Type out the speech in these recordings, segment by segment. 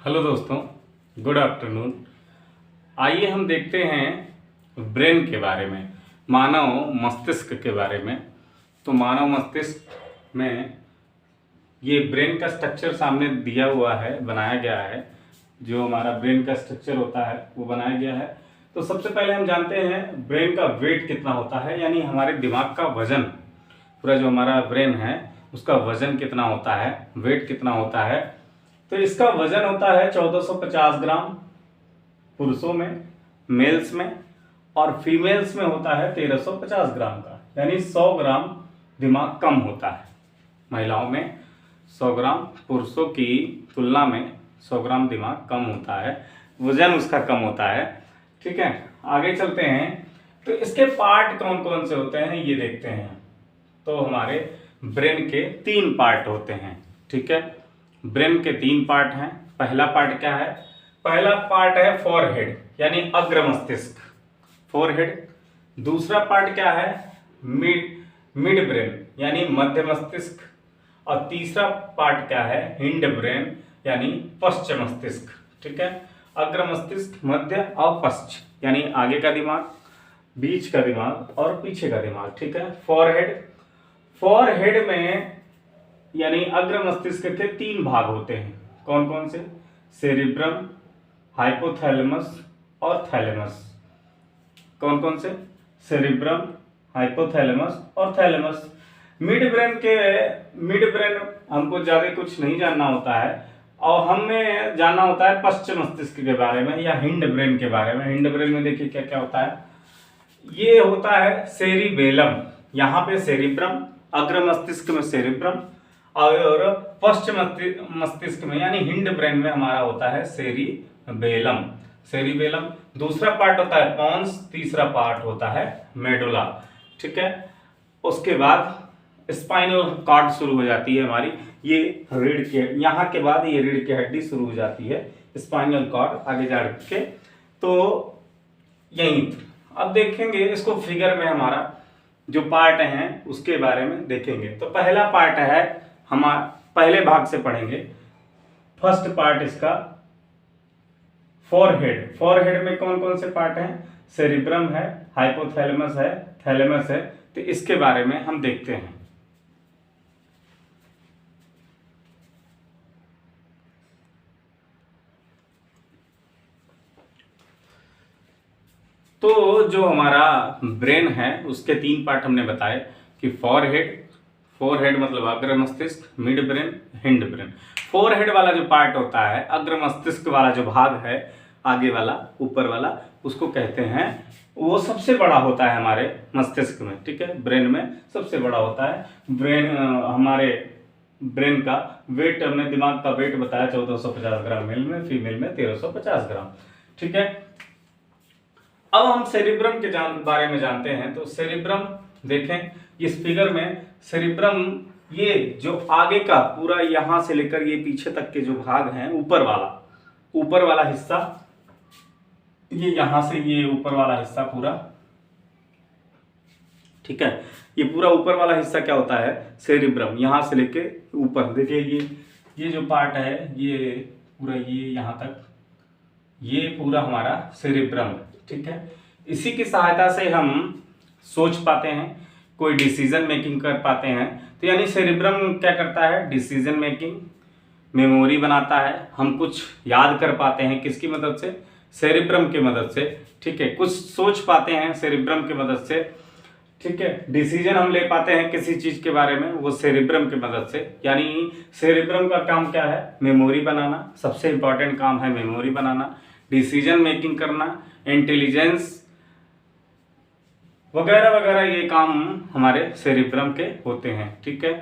Hello दोस्तों, good afternoon. आइए हम देखते हैं ब्रेन के बारे में, मानव मस्तिष्क के बारे में। तो मानव मस्तिष्क में ये ब्रेन का स्ट्रक्चर सामने दिया हुआ है, बनाया गया है। जो हमारा ब्रेन का स्ट्रक्चर होता है वो बनाया गया है। तो सबसे पहले हम जानते हैं ब्रेन का वेट कितना होता है, यानी हमारे दिमाग का वजन, पूरा जो हमारा ब्रेन है उसका वजन कितना होता है, वेट कितना होता है। तो इसका वजन होता है 1450 ग्राम पुरुषों में, मेल्स में, और फीमेल्स में होता है 1350 ग्राम का, यानी 100 ग्राम दिमाग कम होता है महिलाओं में। 100 ग्राम पुरुषों की तुलना में 100 ग्राम दिमाग कम होता है, वजन उसका कम होता है। ठीक है, आगे चलते हैं। तो इसके पार्ट कौन कौन से होते हैं ये देखते हैं। तो हमारे ब्रेन के 3 पार्ट होते हैं। ठीक है, ब्रेन के 3 पार्ट हैं। पहला पार्ट क्या है? पहला पार्ट है फॉरहेड, यानी अग्र मस्तिष्क, फोरहेड। दूसरा पार्ट क्या है? मिड ब्रेन, यानी मध्य मस्तिष्क। और तीसरा पार्ट क्या है? हिंड ब्रेन, यानी पश्च मस्तिष्क। ठीक है, अग्र मस्तिष्क, मध्य और पश्च, यानी आगे का दिमाग, बीच का दिमाग और पीछे का दिमाग। ठीक है, फॉरहेड में यानी अग्र मस्तिष्क के 3 भाग होते हैं। कौन कौन से? सेरिब्रम, हाइपोथैलेमस और थैलेमस। कौन कौन से? सेरिब्रम, हाइपोथैलेमस और थैलेमस। मिड ब्रेन हमको ज्यादा कुछ नहीं जानना होता है, और हमें जानना होता है पश्चिम मस्तिष्क के बारे में या हिंड ब्रेन के बारे में। हिंड ब्रेन में देखिए क्या क्या होता है। ये होता है सेरिबेलम, यहाँ पे सेरिब्रम, अग्र मस्तिष्क में सेरिब्रम, और पश्चिम मस्तिष्क में यानी हिंड ब्रेन में हमारा होता है सेरिबेलम। दूसरा पार्ट होता है पॉन्स, तीसरा पार्ट होता है मेडुला। ठीक है, उसके बाद स्पाइनल कॉर्ड शुरू हो जाती है हमारी। ये रीढ़ के, यहाँ के बाद ये रीढ़ की हड्डी शुरू हो जाती है, स्पाइनल कॉर्ड आगे जा के। तो यही अब देखेंगे इसको फिगर में, हमारा जो पार्ट हैं उसके बारे में देखेंगे। तो पहला पार्ट है, हम पहले भाग से पढ़ेंगे। फर्स्ट पार्ट इसका फॉरहेड में कौन कौन से पार्ट हैं? सेरिब्रम है, हाइपोथैलेमस है, थैलेमस है। तो इसके बारे में हम देखते हैं। तो जो हमारा ब्रेन है उसके 3 पार्ट हमने बताए कि फॉरहेड मतलब अग्र मस्तिष्क, mid brain, hind brain. Forehead वाला जो पार्ट होता है, अग्र मस्तिष्क वाला जो भाग है, आगे वाला, ऊपर वाला, उसको कहते हैं, वो सबसे बड़ा होता है हमारे मस्तिष्क में। ठीक है, ब्रेन में सबसे बड़ा होता है। हमारे ब्रेन का वेट, हमने दिमाग का वेट बताया 1450 ग्राम मेल में, फीमेल में 1350 ग्राम। ठीक है, अब हम सेरिब्रम के बारे में जानते हैं। तो सेरिब्रम देखें इस फिगर में, सेरिब्रम ये जो आगे का पूरा यहां से लेकर ये पीछे तक के जो भाग हैं, ऊपर वाला हिस्सा, ये यहां से ये ऊपर वाला हिस्सा पूरा, ठीक है, ये पूरा ऊपर वाला हिस्सा क्या होता है? सेरिब्रम। यहां से लेके ऊपर देखिए, ये जो पार्ट है, ये पूरा, ये यहां तक, ये पूरा हमारा सेरिब्रम। ठीक है, इसी की सहायता से हम सोच पाते हैं, कोई डिसीजन मेकिंग कर पाते हैं। तो यानी सेरिब्रम क्या करता है? डिसीजन मेकिंग, मेमोरी बनाता है, हम कुछ याद कर पाते हैं। किसकी मदद से? सेरिब्रम की मदद से। ठीक है, कुछ सोच पाते हैं सेरिब्रम की मदद से। ठीक है, डिसीजन हम ले पाते हैं किसी चीज के बारे में, वो सेरिब्रम की मदद से। यानी सेरिब्रम का काम क्या है? मेमोरी बनाना, सबसे इंपॉर्टेंट काम है मेमोरी बनाना, डिसीजन मेकिंग करना, इंटेलिजेंस वगैरह वगैरह, ये काम हमारे सेरिब्रम के होते हैं। ठीक है,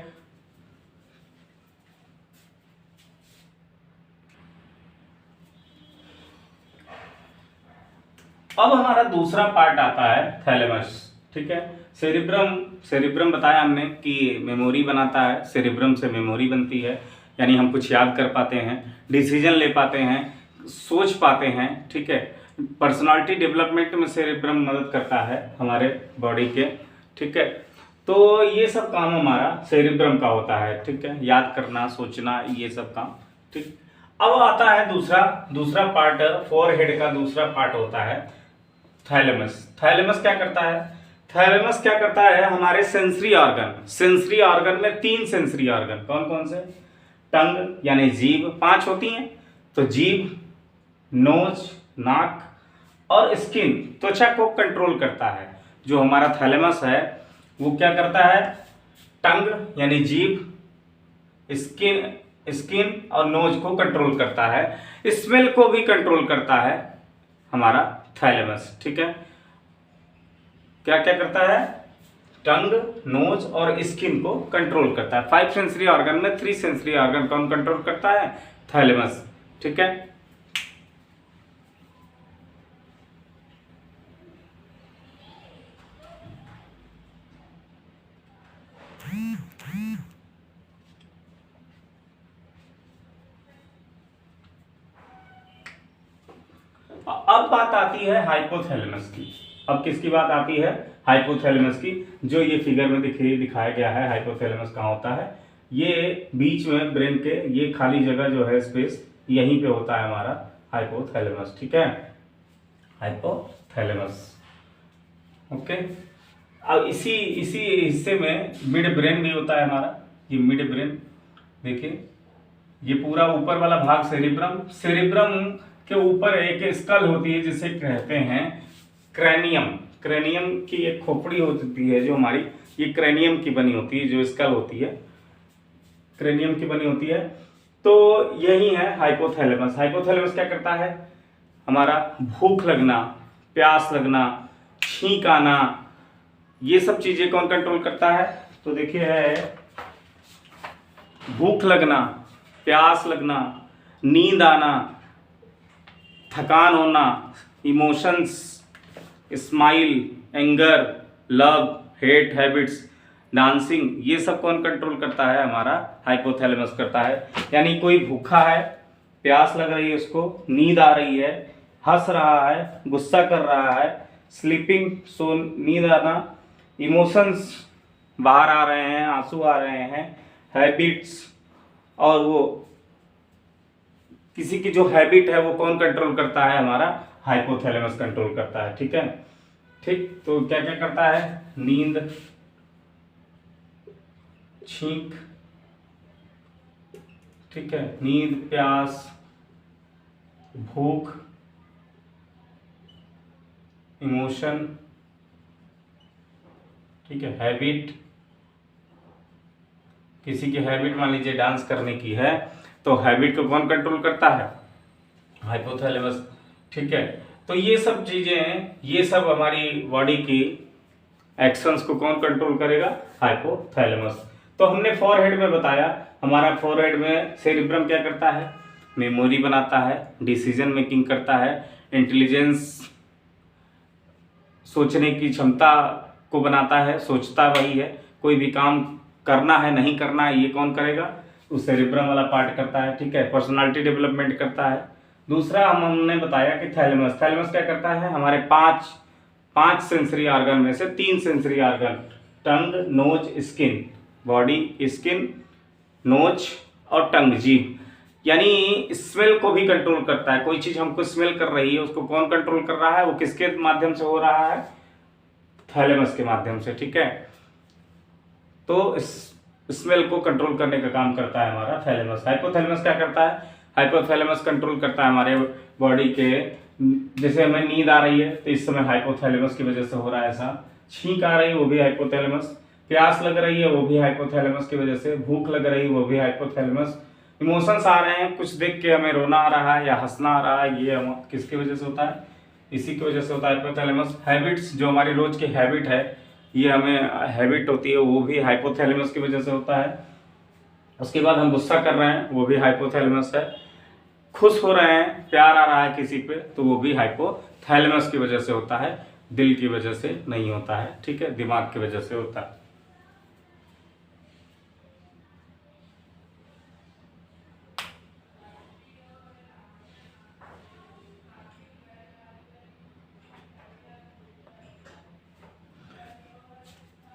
अब हमारा दूसरा पार्ट आता है थैलेमस। ठीक है, सेरिब्रम बताया हमने कि मेमोरी बनाता है, सेरिब्रम से मेमोरी बनती है, यानी हम कुछ याद कर पाते हैं, डिसीजन ले पाते हैं, सोच पाते हैं। ठीक है, पर्सनालिटी डेवलपमेंट में सेरिब्रम मदद करता है हमारे बॉडी के। ठीक है, तो ये सब काम हमारा सेरिब्रम का होता है। ठीक है, याद करना, सोचना, ये सब काम। ठीक, अब आता है दूसरा दूसरा पार्ट, फोरहेड का दूसरा पार्ट होता है थैलेमस। थैलेमस क्या करता है? थैलेमस क्या करता है? हमारे सेंसरी ऑर्गन में 3 सेंसरी ऑर्गन कौन कौन से? टंग यानी जीभ 5 होती हैं, तो जीभ, नोज, नाक और स्किन त्वचा को कंट्रोल करता है। जो हमारा थैलेमस है वो क्या करता है? टंग यानी जीभ, स्किन और नोज को कंट्रोल करता है, स्मेल को भी कंट्रोल करता है हमारा थैलेमस। ठीक है, क्या क्या करता है? टंग, नोज और स्किन को कंट्रोल करता है। 5 सेंसरी ऑर्गन में 3 सेंसरी ऑर्गन कौन कंट्रोल करता है? थैलेमस। ठीक है, अब बात आती है हाइपोथैलेमस की। अब किसकी बात आती है? हाइपोथैलेमस की। जो ये फिगर में दिखाया गया है, हाइपोथैलेमस कहाँ होता है? ये बीच में ब्रेन के ये खाली जगह जो है स्पेस, यहीं पे होता है हमारा हाइपोथैलेमस। ठीक है, हाइपोथैलेमस। ओके, अब इसी इसी हिस्से में मिड ब्रेन भी होता है हमारा। ये मिड ब्रेन देखिए, ये पूरा ऊपर वाला भाग सेरिब्रम के ऊपर एक स्कल होती है जिसे कहते हैं क्रैनियम। क्रैनियम की एक खोपड़ी होती है जो हमारी, ये क्रैनियम की बनी होती है, जो स्कल होती है क्रैनियम की बनी होती है। तो यही है हाइपोथैलेमस। हाइपोथैलेमस क्या करता है? हमारा भूख लगना, प्यास लगना, छींक आना, ये सब चीजें कौन कंट्रोल करता है? तो देखिए है भूख लगना, प्यास लगना, नींद आना, थकान होना, emotions, smile, anger, love, hate, habits, dancing, ये सब कौन कंट्रोल करता है? हमारा हाइपोथैलेमस करता है। यानी कोई भूखा है, प्यास लग रही है उसको, नींद आ रही है, हंस रहा है, गुस्सा कर रहा है, स्लीपिंग, सो नींद आना, इमोशंस बाहर आ रहे हैं, आंसू आ रहे हैं, हैबिट्स, और वो किसी की जो हैबिट है वो कौन कंट्रोल करता है? हमारा हाइपोथैलेमस कंट्रोल करता है। ठीक है, ठीक, तो क्या क्या करता है? नींद, छींक, ठीक है, नींद, प्यास, भूख, इमोशन, ठीक है, हैबिट। किसी की हैबिट मान लीजिए डांस करने की है, तो हैबिट को कौन कंट्रोल करता है? हाइपोथैलेमस। ठीक है, तो ये सब चीजें, ये सब हमारी बॉडी की एक्शंस को कौन कंट्रोल करेगा? हाइपोथैलेमस। तो हमने फोरहेड में बताया, हमारा फोरहेड में सेरिब्रम क्या करता है? मेमोरी बनाता है, डिसीजन मेकिंग करता है, इंटेलिजेंस, सोचने की क्षमता को बनाता है, सोचता वही है। कोई भी काम करना है, नहीं करना है, ये कौन करेगा? उस सेरिब्रम वाला पार्ट करता है। ठीक है, पर्सनालिटी डेवलपमेंट करता है। दूसरा हमने बताया कि थैलेमस, थैलेमस क्या करता है? हमारे पांच सेंसरी ऑर्गन में से 3 sensory organ, tongue, nose, skin, body, skin, nose और टंग, जीभ, यानी स्मेल को भी कंट्रोल करता है। कोई चीज हमको स्मेल कर रही है, उसको कौन कंट्रोल कर रहा है? वो किसके माध्यम से हो रहा है? थैलेमस के माध्यम से। ठीक है, तो इस स्मेल को कंट्रोल करने का काम करता है हमारा थैलेमस। हाइपोथैलेमस क्या करता है? हाइपोथैलेमस कंट्रोल करता है हमारे बॉडी के, जैसे हमें नींद आ रही है तो इस समय हाइपोथैलेमस की वजह से हो रहा है ऐसा, छींक आ रही है वो भी हाइपोथैलेमस, प्यास लग रही है वो भी हाइपोथैलेमस की वजह से, भूख लग रही है वो भी हाइपोथैलेमस, इमोशंस आ रहे हैं, कुछ देख के हमें रोना आ रहा है या हंसना आ रहा है, ये किसकी वजह से होता है? इसी की वजह से होता है हाइपोथैलेमस। हैबिट्स, जो हमारी रोज की हैबिट है, ये हमें हैबिट होती है, वो भी हाइपोथैलेमस की वजह से होता है। उसके बाद हम गुस्सा कर रहे हैं, वो भी हाइपोथैलेमस है। खुश हो रहे हैं, प्यार आ रहा है किसी पे, तो वो भी हाइपोथैलेमस की वजह से होता है, दिल की वजह से नहीं होता है। ठीक है, दिमाग की वजह से होता है।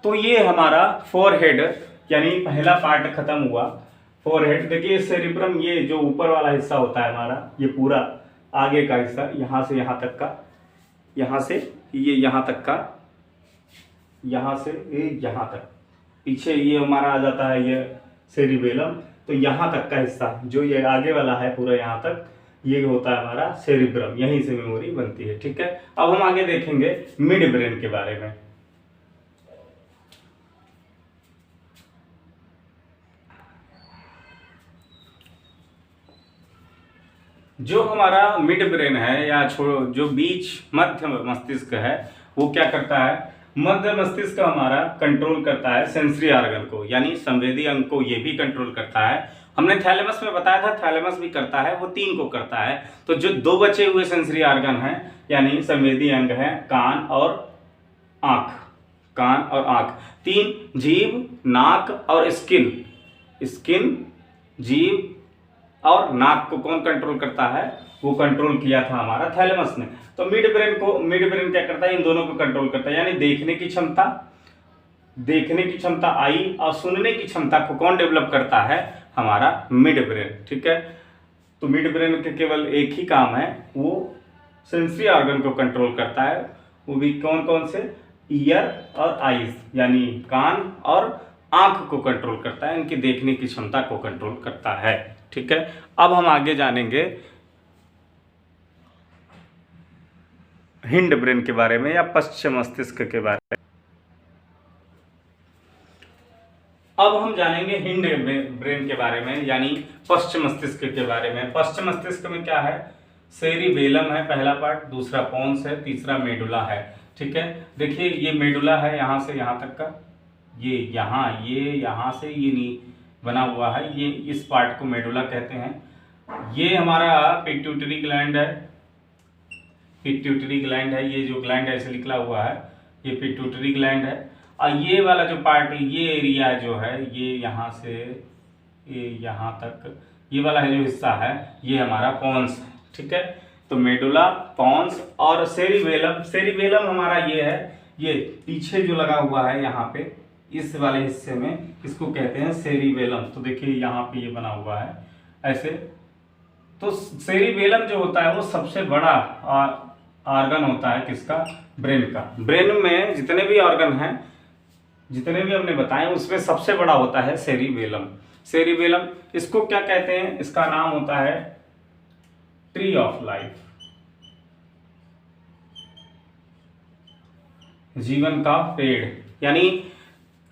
तो ये हमारा फोरहेड यानी पहला पार्ट खत्म हुआ। फोरहेड, देखिए सेरिब्रम, ये जो ऊपर वाला हिस्सा होता है हमारा, ये पूरा आगे का हिस्सा, यहाँ से यहाँ तक का, यहाँ से ये यहाँ तक का, यहाँ से ये यहाँ तक, पीछे ये हमारा आ जाता है ये सेरिबेलम। तो यहाँ तक का हिस्सा जो ये आगे वाला है पूरा यहाँ तक, ये होता है हमारा सेरिब्रम, यहीं से मेमोरी बनती है। ठीक है, अब हम आगे देखेंगे मिड ब्रेन के बारे में। जो हमारा मिड ब्रेन है या जो बीच मध्य मस्तिष्क है, वो क्या करता है, मध्य मस्तिष्क हमारा कंट्रोल करता है सेंसरी ऑर्गन को, यानी संवेदी अंग को ये भी कंट्रोल करता है। हमने थैलेमस में बताया था, थैलेमस भी करता है, वो 3 को करता है। तो जो 2 बचे हुए सेंसरी ऑर्गन हैं, यानी संवेदी अंग है कान और आंख, कान और आंख, 3 जीभ, नाक और स्किन, जीभ और नाक को कौन कंट्रोल करता है, वो कंट्रोल किया था हमारा थैलेमस ने। तो मिड ब्रेन क्या करता है, इन दोनों को कंट्रोल करता है, यानी देखने की क्षमता आई और सुनने की क्षमता को कौन डेवलप करता है, हमारा मिड ब्रेन। ठीक है, तो मिड ब्रेन के केवल एक ही काम है, वो सेंसरी ऑर्गन को कंट्रोल करता है, वो भी कौन कौन से, ईयर और आईज, यानी कान और आंख को कंट्रोल करता है, इनकी देखने की क्षमता को कंट्रोल करता है। ठीक है, अब हम आगे जानेंगे हिंड ब्रेन के बारे में या पश्चिम मस्तिष्क के बारे में। अब हम जानेंगे हिंड ब्रेन के बारे में, यानी पश्चिम मस्तिष्क के बारे में। पश्चिम मस्तिष्क में क्या है, सेरिबेलम है पहला पार्ट, दूसरा पोन्स है, तीसरा मेडुला है। ठीक है, देखिए ये मेडुला है यहाँ से यहाँ तक का, ये यहाँ से ये नी बना हुआ है, ये इस पार्ट को मेडुला कहते हैं। ये हमारा पिट्यूटरी ग्लैंड है, ये जो ग्लैंड ऐसे निकला हुआ है, ये पिट्यूटरी ग्लैंड है। और ये वाला जो पार्ट, ये एरिया जो है, ये यहाँ से ये यहाँ तक, ये वाला है जो हिस्सा है, ये हमारा पोन्स है। ठीक है, तो मेडुला, पोन्स और सेरिबेलम हमारा ये है, ये पीछे जो लगा हुआ है यहाँ पे इस वाले हिस्से में, इसको कहते हैं सेरिबेलम। तो देखिए यहाँ पे ये बना हुआ है ऐसे। तो सेरिबेलम जो होता है वो सबसे बड़ा ऑर्गन होता है किसका, ब्रेन का। ब्रेन में जितने भी ऑर्गन हैं, जितने भी हमने बताए, उसमें सबसे बड़ा होता है सेरिबेलम। इसको क्या कहते हैं, इसका नाम होता है ट्री ऑफ लाइफ, जीवन का पेड़, यानी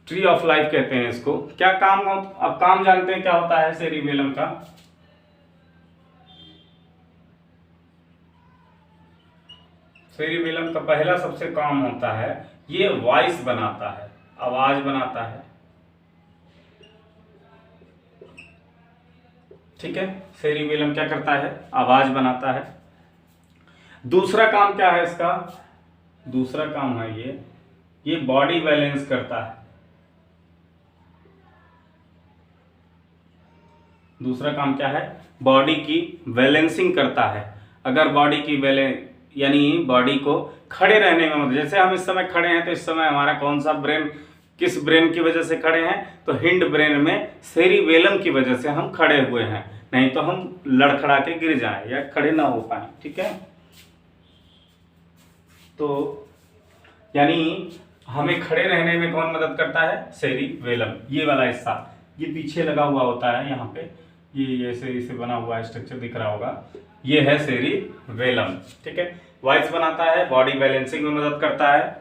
ट्री ऑफ लाइफ कहते हैं इसको। क्या काम हो, अब काम जानते हैं क्या होता है सेरिबेलम का। सेरिबेलम का पहला सबसे काम होता है, ये वॉइस बनाता है, आवाज बनाता है। ठीक है, सेरिबेलम क्या करता है, आवाज बनाता है। दूसरा काम क्या है इसका, दूसरा काम है ये बॉडी बैलेंस करता है। दूसरा काम क्या है, बॉडी की बैलेंसिंग करता है। अगर बॉडी की यानी बॉडी को खड़े रहने में मतलब, जैसे हम इस समय खड़े हैं, तो इस समय हमारा कौन सा ब्रेन, किस ब्रेन की वजह से खड़े हैं, तो हिंड ब्रेन में सेरिबेलम की वजह से हम खड़े हुए हैं, नहीं तो हम लड़खड़ा के गिर जाएं या खड़े ना हो पाए। ठीक है, तो यानी हमें खड़े रहने में कौन मदद करता है, सेरिबेलम। ये वाला हिस्सा ये पीछे लगा हुआ होता है, यहाँ पे ये ऐसे इसे बना हुआ स्ट्रक्चर दिख रहा होगा, ये है सेरिबेलम। ठीक है, वॉइस बनाता है, बॉडी बैलेंसिंग में मदद करता है।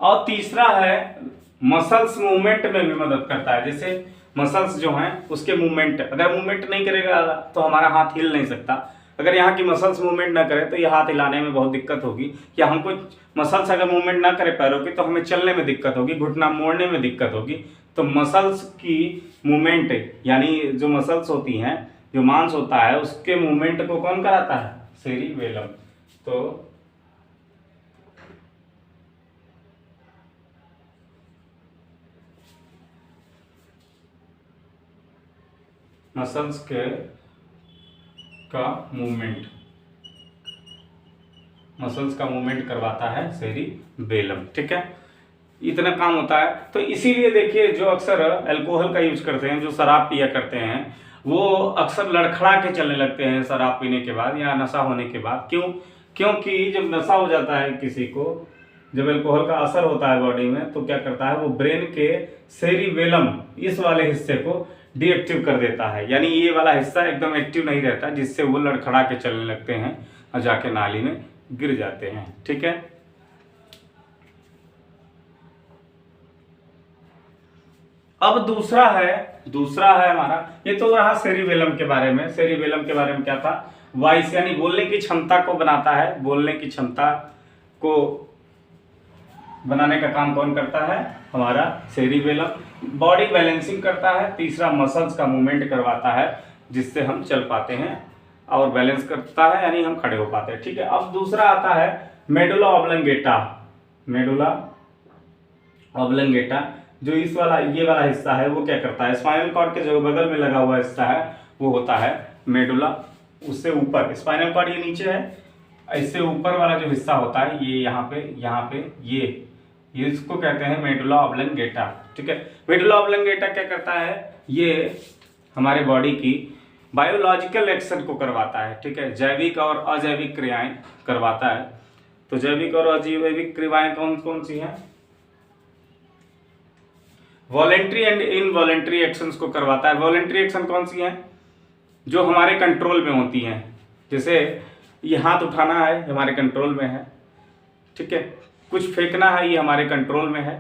और तीसरा है मसल्स मूवमेंट में भी मदद करता है। जैसे मसल्स जो हैं उसके मूवमेंट, अगर मूवमेंट नहीं करेगा तो हमारा हाथ हिल नहीं सकता। अगर यहाँ की मसल्स मूवमेंट ना करे तो ये हाथ हिलाने में बहुत दिक्कत होगी, या हमको मसल्स अगर मूवमेंट ना करे पैरों की, तो हमें चलने में दिक्कत होगी, घुटना मोड़ने में दिक्कत होगी। तो मसल्स की मूवमेंट, यानी जो मसल्स होती हैं, जो मांस होता है, उसके मूवमेंट को कौन कराता है, सेरिबेलम। तो मसल्स के का मूवमेंट मसल्स का मूवमेंट करवाता है सेरिबेलम, ठीक है। इतना काम होता है। तो इसीलिए देखिए जो अक्सर अल्कोहल का यूज करते हैं, जो शराब पिया करते हैं, वो अक्सर लड़खड़ा के चलने लगते हैं शराब पीने के बाद या नशा होने के बाद। क्यों? क्योंकि जब नशा हो जाता है किसी को, जब अल्कोहल का असर होता है बॉडी में, तो क्या करता है वो ब्रेन के सेरिबेलम इस वाले हिस्से को डीएक्टिव कर देता है, यानी ये वाला हिस्सा एकदम एक्टिव नहीं रहता, जिससे वो लड़खड़ा के चलने लगते हैं और जाके नाली में गिर जाते हैं, ठीक है। अब दूसरा है हमारा, ये तो रहा सेरिबेलम के बारे में। सेरिबेलम के बारे में क्या था? वॉइस यानी बोलने की क्षमता को बनाता है, बोलने की क्षमता को बनाने का काम कौन करता है? हमारा सेरिबेलम। बॉडी बैलेंसिंग करता है। तीसरा मसल्स का मूवमेंट करवाता है, जिससे हम चल पाते हैं, और बैलेंस करता है यानी हम खड़े हो पाते हैं, ठीक है। अब दूसरा आता है मेडुला ऑब्लंगेटा। मेडुला ऑब्लंगेटा जो इस वाला ये वाला हिस्सा है, वो क्या करता है? स्पाइनल कॉर्ड के जो बगल में लगा हुआ हिस्सा है वो होता है मेडुला। उससे ऊपर स्पाइनल कॉर्ड ये नीचे है, इससे ऊपर वाला जो हिस्सा होता है ये यहाँ पे ये इसको कहते हैं मेडुला ऑब्लंगेटा, ठीक है। मेडुला ऑब्लंगेटा क्या करता है? ये हमारे बॉडी की बायोलॉजिकल एक्शन को करवाता है, ठीक है। जैविक और अजैविक क्रियाएं करवाता है। तो जैविक और अजैविक क्रियाएं कौन कौन सी हैं? वॉलेंट्री एंड इनवॉलेंट्री एक्शंस को करवाता है। वॉलेंट्री एक्शन कौन सी हैं? जो हमारे कंट्रोल में होती हैं, जैसे ये हाथ उठाना है हमारे कंट्रोल में है, ठीक है। कुछ फेंकना है ये हमारे कंट्रोल में है।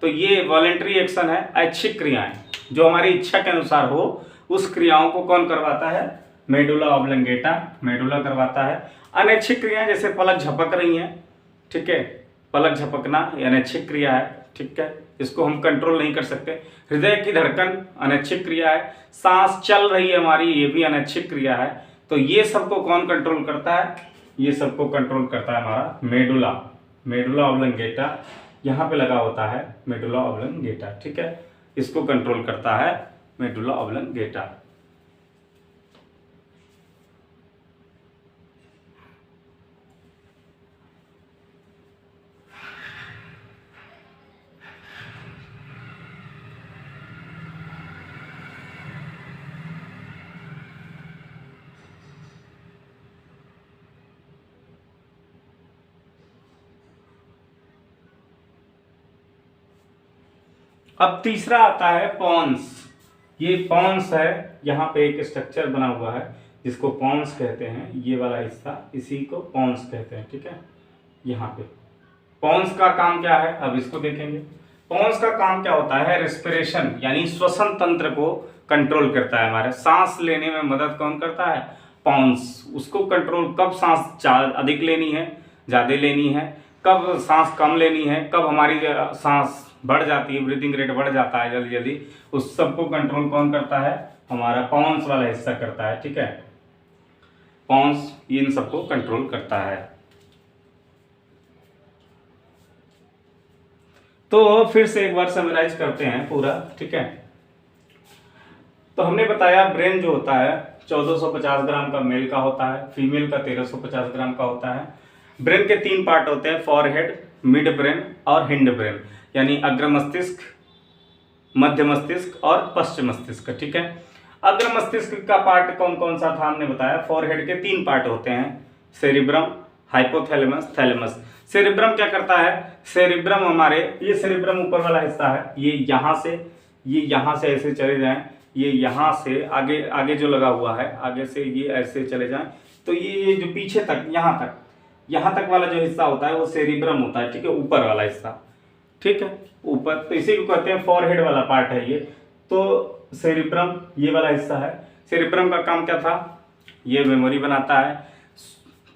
तो ये वॉलेंट्री एक्शन है। ऐच्छिक क्रियाएं जो हमारी इच्छा के अनुसार हो, उस क्रियाओं को कौन करवाता है? Medulla oblongata. मेडुला करवाता है। अनैच्छिक क्रियाएं जैसे पलक झपक रही हैं, ठीक है, पलक झपकना ये अनैच्छिक क्रिया है, ठीक है, इसको हम कंट्रोल नहीं कर सकते। हृदय की धड़कन अनैच्छिक क्रिया है। सांस चल रही है हमारी, ये भी अनैच्छिक क्रिया है। तो ये सबको कौन कंट्रोल करता है? ये सबको कंट्रोल करता है हमारा मेडुला। मेडुला ऑब्लंगेटा यहाँ पे लगा होता है, मेडुला ऑब्लंगेटा, ठीक है, इसको कंट्रोल करता है मेडुला ऑब्लंगेटा। अब तीसरा आता है पॉन्स। ये पॉन्स है, यहाँ पे एक स्ट्रक्चर बना हुआ है जिसको पॉन्स कहते हैं। ये वाला हिस्सा इसी को पॉन्स कहते हैं, ठीक है। यहाँ पे पॉन्स का काम क्या है, अब इसको देखेंगे। पॉन्स का काम क्या होता है? रेस्पिरेशन यानी श्वसन तंत्र को कंट्रोल करता है। हमारे सांस लेने में मदद कौन करता है? पॉन्स। उसको कंट्रोल, कब सांस अधिक लेनी है, ज़्यादा लेनी है, कब सांस कम लेनी है, कब हमारी सांस बढ़ जाती है, ब्रीदिंग रेट बढ़ जाता है जल्दी जल्दी, उस सबको कंट्रोल कौन करता है? हमारा पॉन्स वाला हिस्सा करता है, ठीक है। पॉन्स इन सबको कंट्रोल करता है। तो फिर से एक बार समराइज करते हैं पूरा, ठीक है। तो हमने बताया ब्रेन जो होता है 1450 ग्राम का मेल का होता है, फीमेल का 1350 ग्राम का होता है। ब्रेन के 3 पार्ट होते हैं, फॉरहेड, मिड ब्रेन और हिंड ब्रेन, यानी अग्र मस्तिष्क, मध्य मस्तिष्क और पश्चिम मस्तिष्क, ठीक है। अग्र मस्तिष्क का पार्ट कौन कौन सा था हमने बताया? फॉरहेड के 3 पार्ट होते हैं, सेरिब्रम, हाइपोथैलेमस, थैलेमस। सेरिब्रम क्या करता है? सेरिब्रम हमारे, ये सेरिब्रम ऊपर वाला हिस्सा है, ये यहाँ से ऐसे चले जाएं, ये यहाँ से आगे आगे जो लगा हुआ है, आगे से ये ऐसे चले जाएं, तो ये जो पीछे तक यहाँ तक वाला जो हिस्सा होता है वो सेरिब्रम होता है, ठीक है, ऊपर वाला हिस्सा, ठीक है, ऊपर। तो इसी को कहते हैं फॉरहेड वाला पार्ट है ये। तो सेरिब्रम ये वाला हिस्सा है। सेरिब्रम का काम क्या था? ये मेमोरी बनाता है,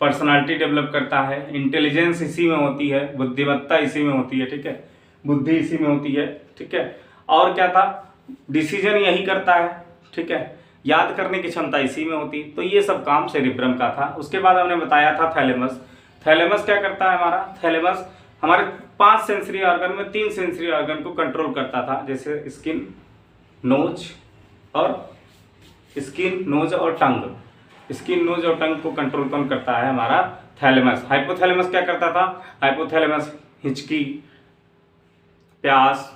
पर्सनालिटी डेवलप करता है, इंटेलिजेंस इसी में होती है, बुद्धिमत्ता इसी में होती है, ठीक है, बुद्धि इसी में होती है, ठीक है। और क्या था? डिसीजन यही करता है, ठीक है, याद करने की क्षमता इसी में होती। तो ये सब काम सेरिब्रम का था। उसके बाद हमने बताया था थैलेमस। थैलेमस क्या करता है हमारा? थैलेमस हमारे 5 सेंसरी ऑर्गन में 3 सेंसरी ऑर्गन को कंट्रोल करता था, जैसे स्किन, नोज और टंग। स्किन, नोज और टंग को कंट्रोल कौन करता है? हमारा थैलेमस। हाइपोथैलेमस क्या करता था? हाइपोथैलेमस हिचकी, प्यास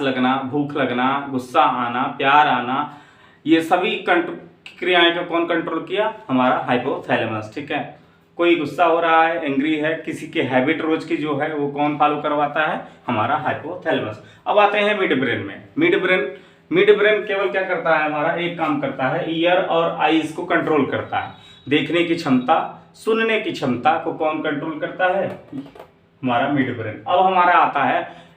लगना, भूख लगना, गुस्सा आना, प्यार आना, ये सभी क्रियाएं को कौन कंट्रोल किया? हमारा हाइपोथैलेमस। ठीक है, कोई गुस्सा हो रहा है, एंग्री है, किसी की हैबिट रोज की जो है वो कौन फॉलो करवाता है? हमारा हाइपोथैलेमस। अब आते हैं मिड ब्रेन में। मिड ब्रेन केवल क्या करता है? हमारा एक काम करता है, ईयर और आईज को कंट्रोल करता है। देखने की क्षमता, सुनने की क्षमता को कौन कंट्रोल करता है? हमारा मिड ब्रेन। अब हमारा आता है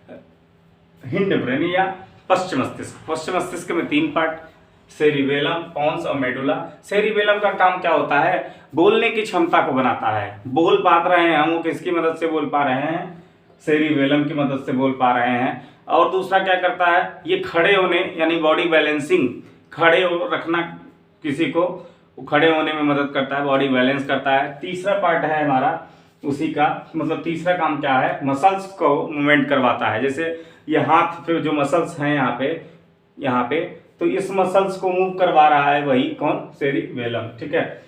हिंड ब्रेन या पश्च मस्तिष्क। पश्च मस्तिष्क में 3 पार्ट, सेरिबेलम, पोन्स और मेडुला। सेरिबेलम का काम क्या होता है? बोलने की क्षमता को बनाता है। बोल पा रहे हैं हम, वो किसकी मदद से बोल पा रहे हैं? सेरिबेलम की मदद से बोल पा रहे हैं। और दूसरा क्या करता है? ये खड़े होने यानी बॉडी बैलेंसिंग, खड़े हो रखना किसी को, खड़े होने में मदद करता है, बॉडी बैलेंस करता है। तीसरा पार्ट है हमारा उसी का, मतलब तीसरा काम क्या है? मसल्स को मूवमेंट करवाता है। जैसे ये हाथ पे जो मसल्स हैं यहाँ पे तो इस मसल्स को मूव करवा रहा है वही कौन? सेरिबेलम। ठीक है,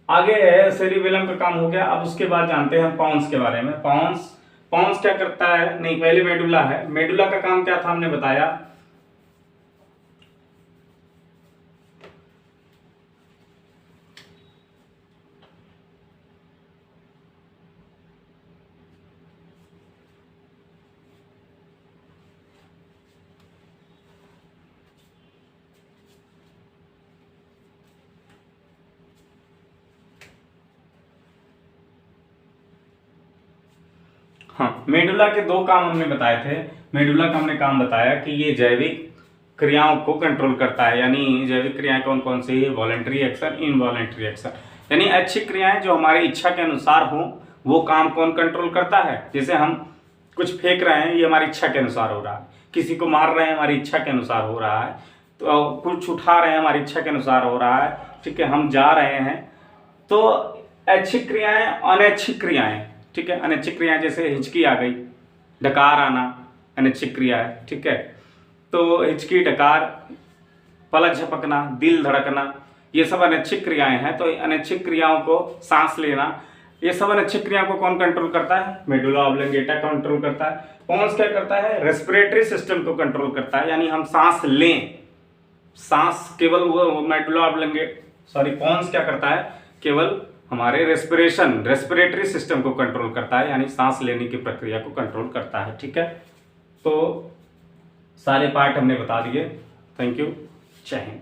आगे है सेरिबेलम का काम हो गया। अब उसके बाद जानते हैं पोन्स के बारे में। पोन्स क्या करता है? नहीं, पहले मेडुला है। मेडुला का काम क्या था हमने बताया? हाँ, मेडुला के 2 काम हमने बताए थे। मेडुला का हमने काम बताया कि ये जैविक क्रियाओं को कंट्रोल करता है, यानी जैविक क्रियाएं कौन कौन सी है? वॉलेंटरी एक्शन, इनवॉलेंटरी एक्शन, यानी ऐच्छिक क्रियाएं जो हमारी इच्छा के अनुसार हो वो काम कौन कंट्रोल करता है? जैसे हम कुछ फेंक रहे हैं, ये हमारी इच्छा के अनुसार हो रहा है। किसी को मार रहे हैं, हमारी इच्छा के अनुसार हो रहा है। तो कुछ उठा रहे हैं, हमारी इच्छा के अनुसार हो रहा है। ठीक है, हम जा रहे हैं। तो ऐच्छिक क्रियाएं, अनैच्छिक क्रियाएं। ठीक है, अनैच्छिक क्रियाएं जैसे हिचकी आ गई, डकार आना अनैच्छिक क्रिया है। ठीक है, तो हिचकी, डकार, पलक झपकना, दिल धड़कना, ये सब अनैच्छिक क्रियाएं हैं। तो अनैच्छिक क्रियाओं को, सांस लेना, ये सब अनैच्छिक क्रियाओं को कौन कंट्रोल करता है? मेडुला ऑब्लिंगेटा कंट्रोल करता है। पोन्स क्या करता है? रेस्पिरेटरी सिस्टम को कंट्रोल करता है, यानी हम सांस लें, सांस केवल वो मेडुला ऑब्लिंगेटा पोन्स क्या करता है? केवल हमारे रेस्पिरेटरी सिस्टम को कंट्रोल करता है, यानी सांस लेने की प्रक्रिया को कंट्रोल करता है। ठीक है, तो सारे पार्ट हमने बता दिए। थैंक यू, जय हिंद।